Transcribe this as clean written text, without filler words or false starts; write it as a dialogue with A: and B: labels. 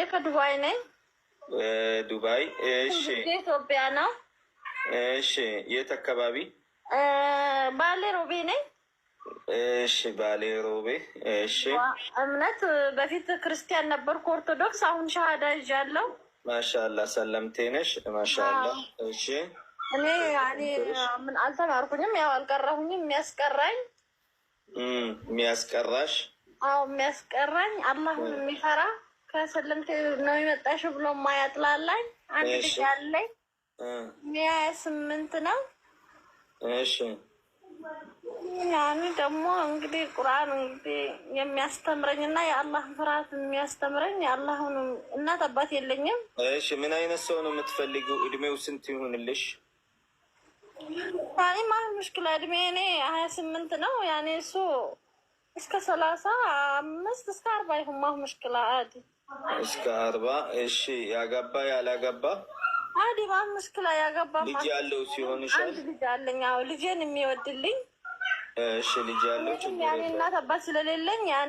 A: ከዱባይ ነኝ።
B: ዱባይ። እሺ።
A: ኢትዮጵያ ነው።
B: እሺ። የት አካባቢ?
A: ባሌ ሮቤ ነኝ።
B: እሺ። ባሌ ሮቤ። እሺ።
A: እምነት በፊት ክርስቲያን ነበርኩ፣ ኦርቶዶክስ። አሁን ሻሃዳ ይዣለሁ።
B: ማሻአላ ሰለምቴ ነሽ። ማሻአላ። እሺ።
A: እኔ ምን አልተማርኩኝም፣ ያው አልቀረሁኝም።
B: የሚያስቀራሽ?
A: አዎ የሚያስቀራኝ አላሁን የሚፈራ ከሰለምቴ ነው የመጣሽ ብሎ ማያጥላላኝ አንድ ልጅ አለኝ። 28 ነው።
B: እሺ።
A: ያኔ ደግሞ እንግዲህ ቁርአን እንግዲህ የሚያስተምረኝና የአላህን ፍርሃት የሚያስተምረኝ የአላህን እናት አባት የለኝም።
B: እሺ። ምን አይነት ሰው ነው የምትፈልጊው? እድሜው ስንት ይሁንልሽ?
A: ያኔ ማለት ሙሽኪላ እድሜ እኔ 28 ነው። ያኔ እሱ እስከ 35 እስከ 40 ይሁን ማለት ሙሽኪላ አዲ
B: እስከ 40። እሺ። ያገባ ያላገባ?
A: አዲ ማለት ሙሽኪላ ያገባ
B: ልጅ ያለው ሲሆን ይሻል።
A: አንድ ልጅ አለኝ። አዎ ልጄን የሚወድልኝ።
B: እሺ። ልጅ ያለው
A: ያኔ እናት አባት ስለሌለኝ